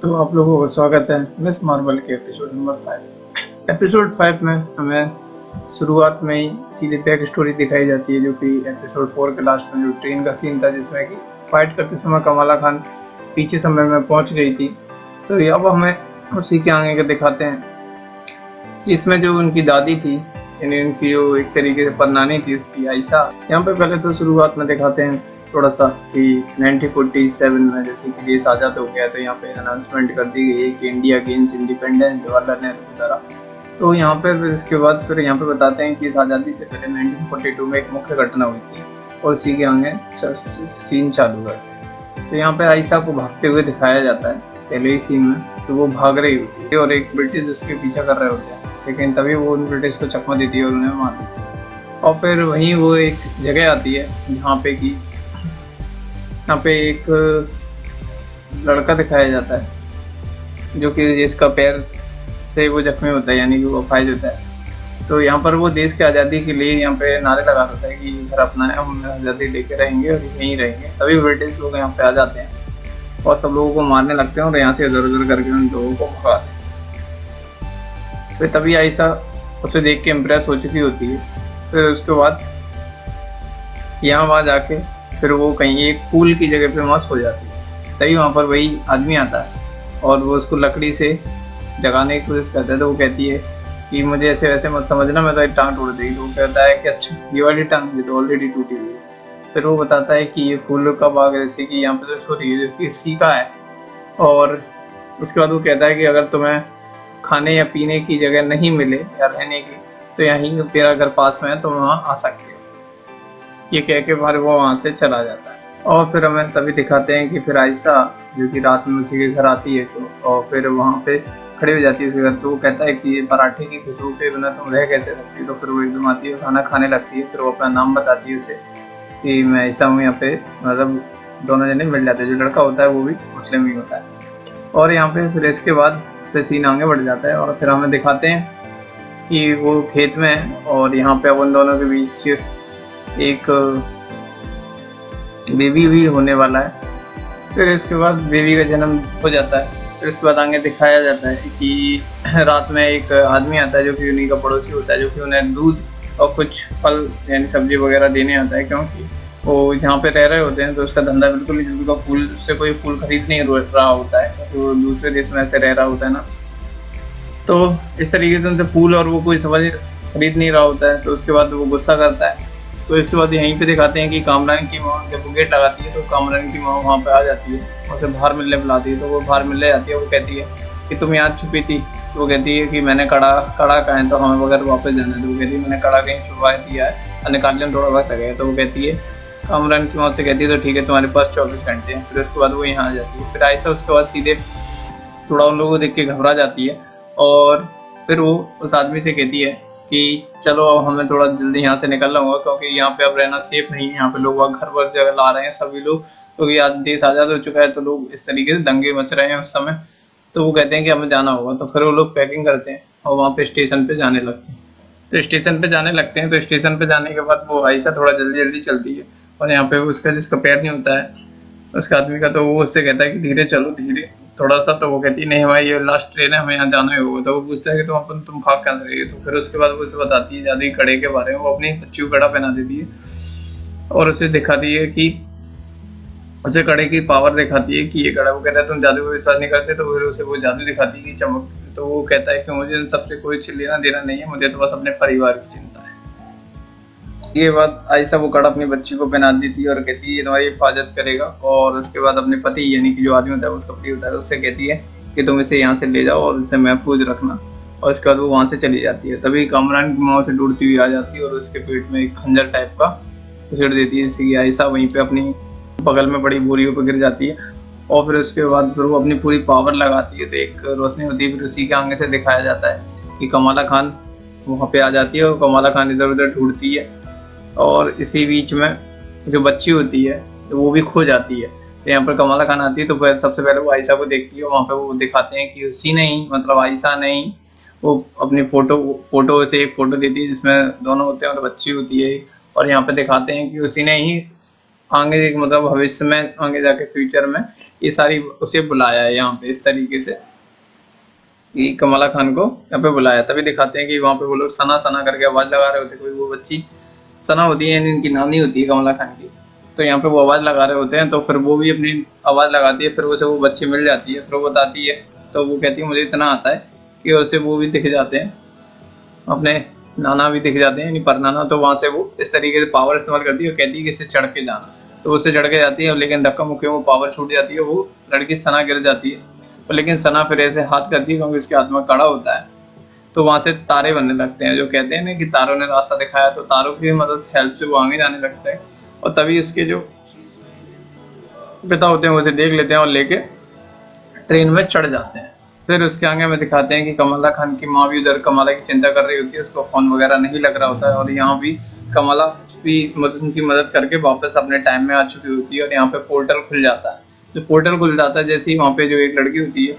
तो आप लोगों का स्वागत है मिस मार्वल के एपिसोड नंबर 5। एपिसोड 5 में हमें शुरुआत में ही सीधे बैक स्टोरी दिखाई जाती है, जो कि एपिसोड 4 के लास्ट में जो ट्रेन का सीन था, जिसमें कि फाइट करते समय कमला खान पीछे समय में पहुंच गई थी। तो अब हमें उसी के आगे के दिखाते हैं। इसमें जो उनकी दादी थी, यानी उनकी जो एक तरीके से परनानी थी, उसकी आयशा, यहाँ पे पहले तो शुरुआत में दिखाते हैं थोड़ा सा कि 1947 में जैसे कि देश आज़ाद हो गया, तो यहाँ पे अनाउंसमेंट कर दी गई है कि India gains independence Jawaharlal Nehru की तरह। तो यहाँ पे फिर इसके बाद फिर यहाँ पे बताते हैं कि इस आज़ादी से पहले 1942 में एक मुख्य घटना हुई थी और उसी के आगे सीन चालू करते हैं। तो यहाँ पे आयशा को भागते हुए दिखाया जाता है पहले ही सीन में, तो वो भाग रही होती है और एक ब्रिटिश उसके पीछा कर रहे होते हैं, लेकिन तभी वो उन ब्रिटिश को चकमा देती है और उन्हें मार देती है। और फिर वहीं वो एक जगह आती है जहाँ पे कि यहाँ पे एक लड़का दिखाया जाता है जो कि जिसका पैर से वो जख्मी होता है, यानी कि वो अपाहिज होता है। तो यहाँ पर वो देश की आज़ादी के लिए यहाँ पे नारे लगा देता है कि घर अपना है, हम आज़ादी लेके रहेंगे और यहीं रहेंगे। तभी ब्रिटिश लोग यहाँ पे आ जाते हैं और सब लोगों को मारने लगते हैं और यहाँ से इधर उधर करके उन लोगों को भगाते हैं। फिर तभी आयशा उसे देख के इम्प्रेस हो चुकी होती है। फिर उसके बाद यहाँ वहाँ जाके फिर वो कहीं एक फूल की जगह पे मस्त हो जाती है। तभी वहाँ पर वही आदमी आता है और वो उसको लकड़ी से जगाने की कोशिश करता है। तो वो कहती है कि मुझे ऐसे वैसे मत समझना, मैं तो एक टांग तोड़ देगी। तो वो कहता है कि अच्छा, ये वाली टांग ये तो ऑलरेडी टूटी हुई है। फिर वो बताता है कि ये फूल का बाग जैसे कि यहाँ पर तो सीखा है। और उसके बाद वो कहता है कि अगर तुम्हें खाने या पीने की जगह नहीं मिले या रहने की, तो यहीं तेरा घर पास में है, तो वहाँ आ सकते हो। ये कह के फिर वो वहाँ से चला जाता है। और फिर हमें तभी दिखाते हैं कि फिर आयशा जो कि रात में उसी के घर आती है, तो और फिर वहाँ पे खड़ी हो जाती है उसके घर। तो वो कहता है कि ये पराठे की खुशबू के बिना तुम रह कैसे सकती। तो फिर वो एकदम आती है, खाना खाने लगती है। फिर वो अपना नाम बताती है उसे कि मैं आयशा हूँ। यहाँ पे मतलब दोनों जने मिल जाते हैं। जो लड़का होता है वो भी मुस्लिम ही होता है। और यहाँ पे फिर इसके बाद फिर सीन आगे बढ़ जाता है और फिर हमें दिखाते हैं कि वो खेत में है और यहाँ पे अब उन दोनों के बीच एक बेबी भी होने वाला है। फिर इसके बाद बेबी का जन्म हो जाता है। फिर इसके बाद आगे दिखाया जाता है कि रात में एक आदमी आता है जो कि उन्हीं का पड़ोसी होता है, जो कि उन्हें दूध और कुछ फल यानी सब्जी वगैरह देने आता है, क्योंकि वो जहाँ पे रह रहे होते हैं तो उसका धंधा बिल्कुल ही, उनका फूल से कोई फूल खरीद नहीं रहा होता है, तो वो दूसरे देश में ऐसे रह रहा होता है ना। तो इस तरीके से उनसे फूल और वो कोई समझ खरीद नहीं रहा होता है। तो उसके बाद वो गुस्सा करता है। तो इसके बाद यहीं पे दिखाते हैं कि कामरान की माँ जब वो गेट लगाती है तो कामरान की माँ वहाँ पे आ जाती है, उसे बाहर मिलने बुलाती है। तो वो बाहर मिलने जाती है। वो कहती है कि तुम यहाँ छुपी थी। तो वो कहती है कि मैंने कड़ा कहाँ है, तो हमें वगैरह वापस जाना है। तो वो कहती है मैंने कड़ा कहीं छुपा दिया है, निकालने में थोड़ा वक्त लगेगा। तो वो कहती है, कामरान की माँ से कहती है तो ठीक है, तुम्हारे पास 24 घंटे हैं। फिर उसके बाद वो यहाँ आ जाती है। फिर आयशा उसके बाद सीधे थोड़ा उन लोगों को देख के घबरा जाती है और फिर वो उस आदमी से कहती है कि चलो अब हमें थोड़ा जल्दी यहाँ से निकलना होगा, क्योंकि यहाँ पे अब रहना सेफ नहीं है। यहाँ पे लोग घर पर जगह ला रहे हैं सभी लोग, क्योंकि आज देश आज़ाद हो चुका है। तो लोग इस तरीके से दंगे मच रहे हैं उस समय। तो वो कहते हैं कि हमें जाना होगा। तो फिर वो लोग पैकिंग करते हैं और वहाँ पे स्टेशन पे जाने लगते हैं। तो स्टेशन पे जाने लगते हैं। तो स्टेशन पे जाने के बाद वो आयशा थोड़ा जल्दी जल्दी चलती है और यहाँ पे उसका जिसका पैर नहीं होता है उसका आदमी का, तो वो उससे कहता है कि धीरे चलो धीरे थोड़ा सा। तो वो कहती नहीं भाई, ये लास्ट ट्रेन है, हमें यहाँ जाना ही होगा। तो वो पूछता है कि तुम भाग कैसे रही हो। तो फिर उसके बाद वो उसे बताती है जादुई कड़े के बारे में। वो अपनी बच्ची को कड़ा पहना देती है और उसे दिखाती है कि उसे कड़े की पावर दिखाती है कि ये कड़ा, वो कहता है तुम जादू पर विश्वास नहीं करते। तो फिर उसे वो जादू दिखाती है कि चमक। तो वो कहता है कि मुझे इन सबसे कोई लेना देना नहीं है, मुझे तो बस अपने परिवार की चिंता है। ये बात आयशा वो कड़ा अपनी बच्ची को पहना देती है और कहती है ये तुम्हारी हिफाजत करेगा। और उसके बाद अपने पति यानी कि जो आदमी होता है उसका पति होता है, उससे कहती है कि तुम इसे यहाँ से ले जाओ और इसे महफूज रखना। और उसके बाद वो वहाँ से चली जाती है। तभी कामरान की माँ से ढूंढती हुई आ जाती है और उसके पेट में एक खंजर टाइप का उछेड़ देती है, जिससे कि आयशा वहीं पे अपनी बगल में बड़ी बोरियों पर गिर जाती है। और फिर उसके बाद फिर वो अपनी पूरी पावर लगाती है तो एक रोशनी होती है। फिर उसी के आगे से दिखाया जाता है कि कमला खान वहाँ पे आ जाती है और कमला खान इधर उधर ढूंढती है। और इसी बीच में जो बच्ची होती है तो वो भी खो जाती है। तो यहाँ पर कमला खान आती है। तो सबसे पहले वो आयशा को देखती है। वहाँ पे वो दिखाते हैं कि उसी ने ही, मतलब आयशा ने ही, वो अपनी फोटो से एक फ़ोटो देती है जिसमें दोनों होते हैं और बच्ची होती है। और यहाँ पे दिखाते हैं कि उसी ने ही आगे एक मतलब भविष्य में आगे जाके फ्यूचर में ये सारी उसे बुलाया है यहाँ पे इस तरीके से कि कमला खान को यहाँ पे बुलाया। तभी दिखाते हैं कि वहाँ पे वो लोग सना सना करके आवाज़ लगा रहे होते, कोई वो बच्ची सना होती है यानी इनकी नानी होती है कमला खान की, तो यहाँ पे वो आवाज़ लगा रहे होते हैं। तो फिर वो भी अपनी आवाज़ लगाती है, फिर उसे वो बच्ची मिल जाती है, फिर वो बताती है, तो वो कहती है मुझे इतना आता है कि उसे वो भी दिख जाते हैं, अपने नाना भी दिख जाते हैं यानी परनाना। तो वहाँ से वो इस तरीके से पावर इस्तेमाल करती है और कहती है कि इससे चढ़ के जाना, तो उससे चढ़ के जाती है, लेकिन धक्का मुक्के वो पावर छूट जाती है, वो लड़की सना गिर जाती है। और लेकिन सना फिर ऐसे हाथ करती है क्योंकि उसके हाथ में कड़ा होता है, तो वहाँ से तारे बनने लगते हैं। जो कहते हैं ना कि तारों ने रास्ता दिखाया, तो तारों की मदद हेल्प से वो आगे जाने लगता है। और तभी उसके जो पिता होते हैं वो उसे देख लेते हैं और लेके ट्रेन में चढ़ जाते हैं। फिर उसके आगे में दिखाते हैं कि कमला खान की माँ भी उधर कमला की चिंता कर रही होती है, उसको फ़ोन वगैरह नहीं लग रहा होता है, और यहाँ भी कमला भी उनकी मदद करके वापस अपने टाइम में आ चुकी होती है। और यहाँ पे पोर्टल खुल जाता है। जो पोर्टल खुल जाता है जैसे ही वहाँ पे जो एक लड़की होती है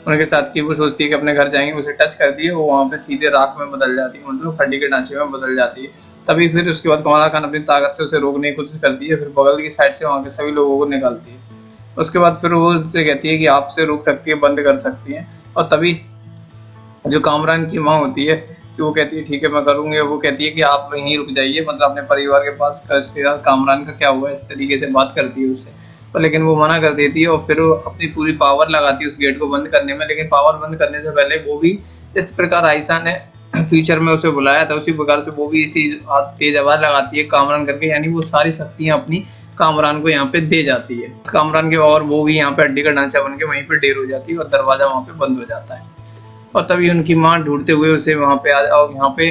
उनके साथ की, वो सोचती है कि अपने घर जाएंगे, उसे टच करती है, वो वहाँ पे सीधे राख में बदल जाती है, मतलब हड्डी के ढांचे में बदल जाती है। तभी फिर उसके बाद कमला खान अपनी ताकत से उसे रोकने की कोशिश करती है, फिर बगल की साइड से वहाँ के सभी लोगों को निकालती है। उसके बाद फिर वो उससे कहती है कि आपसे रोक सकती है, बंद कर सकती है। और तभी जो कामरान की माँ होती है कि वो कहती है ठीक है मैं करूँगी, वो कहती है कि आप यहीं रुक जाइए, मतलब अपने परिवार के पास, कामरान का क्या हुआ, इस तरीके से बात करती है उससे। पर लेकिन वो मना कर देती है और फिर वो अपनी पूरी पावर लगाती है उस गेट को बंद करने में। लेकिन पावर बंद करने से पहले वो भी जिस प्रकार आयशा ने फ्यूचर में उसे बुलाया था उसी प्रकार से वो भी इसी तेज आवाज लगाती है कामरान करके, यानी वो सारी शक्तियाँ अपनी कामरान को यहाँ पे दे जाती है कामरान के, और वो भी यहाँ पे हड्डी का ढांचा बन के वहीं पे ढेर हो जाती है और दरवाजा वहाँ पे बंद हो जाता है। और तभी उनकी माँ ढूंढते हुए उसे वहाँ पे और यहाँ पे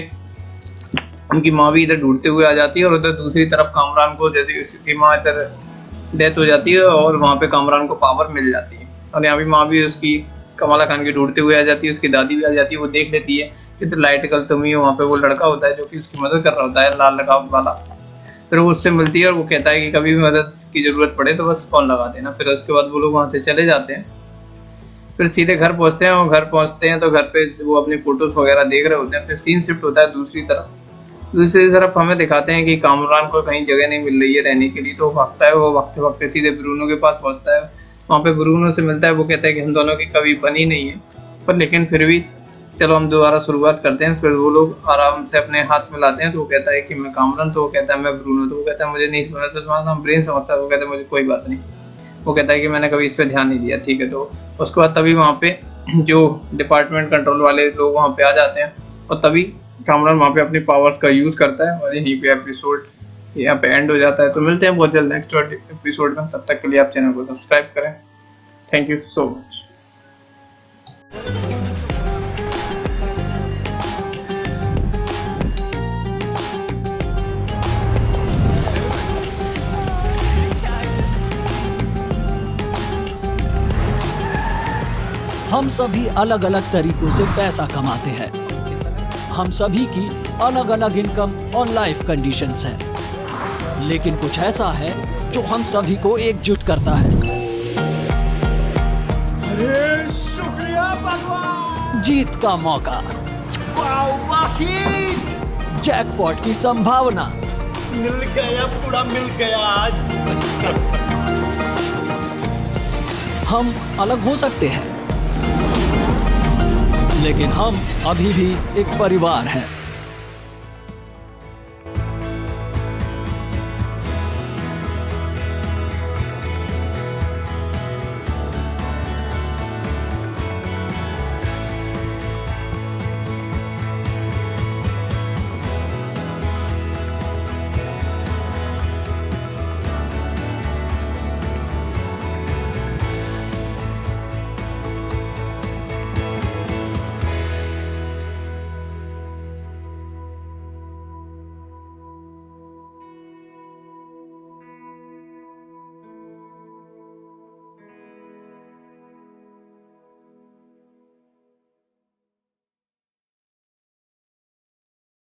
उनकी माँ भी इधर ढूंढते हुए आ जाती है, और उधर दूसरी तरफ कामरान को जैसे उसकी माँ इधर डेथ हो जाती है और वहाँ पे कामरान को पावर मिल जाती है। और यहाँ भी माँ भी उसकी कमला खान की ढूंढते हुए आ जाती है, उसकी दादी भी आ जाती है, वो देख लेती है कि तो लाइट कल तुम ही हो। वहाँ पे वो लड़का होता है जो कि उसकी मदद कर रहा होता है, लाल लगाव वाला। फिर वो उससे मिलती है और वो कहता है कि कभी भी मदद की जरूरत पड़े तो बस फोन लगा देना। फिर उसके बाद वो लोग वहाँ से चले जाते हैं, फिर सीधे घर पहुँचते हैं। और घर पहुँचते हैं तो घर पे वो अपनी फोटोज वगैरह देख रहे होते हैं। फिर सीन शिफ्ट होता है दूसरी तरफ हमें दिखाते हैं कि कामरान को कहीं जगह नहीं मिल रही है रहने के लिए, तो भागता है, वो भागते भागते सीधे ब्रूनो के पास पहुंचता है। वहाँ पे ब्रूनो से मिलता है, वो कहता है कि हम दोनों की कभी बनी नहीं है, पर लेकिन फिर भी चलो हम दोबारा शुरुआत करते हैं। फिर वो लोग आराम से अपने हाथ मिलाते हैं, तो वो कहता है कि मैं कामरान, तो वो कहता है मैं ब्रूनो, तो वो कहता है मुझे नहीं समझ, तो तुम्हारा नाम ब्रेन समझता है, वो कहता है मुझे कोई बात नहीं। वो कहता है कि मैंने कभी इस पर ध्यान नहीं दिया, ठीक है। तो उसके बाद तभी वहाँ पे जो डिपार्टमेंट कंट्रोल वाले लोग वहाँ पे आ जाते हैं, और तभी कामरान वहाँ पे अपनी पावर्स का यूज़ करता है, और यहीं पे एपिसोड यहाँ पे एंड हो जाता है। तो मिलते हैं बहुत जल्द नेक्स्ट एपिसोड में, तब तक के लिए आप चैनल को सब्सक्राइब करें। Thank you so much. हम सभी अलग अलग तरीकों से पैसा कमाते हैं। हम सभी की अलग अलग इनकम और लाइफ कंडीशंस हैं, लेकिन कुछ ऐसा है जो हम सभी को एकजुट करता है। अरे शुक्रिया भगवान! जीत का मौका, जैकपॉट की संभावना, मिल गया, पूरा मिल गया आज। हम अलग हो सकते हैं, लेकिन हम अभी भी एक परिवार हैं।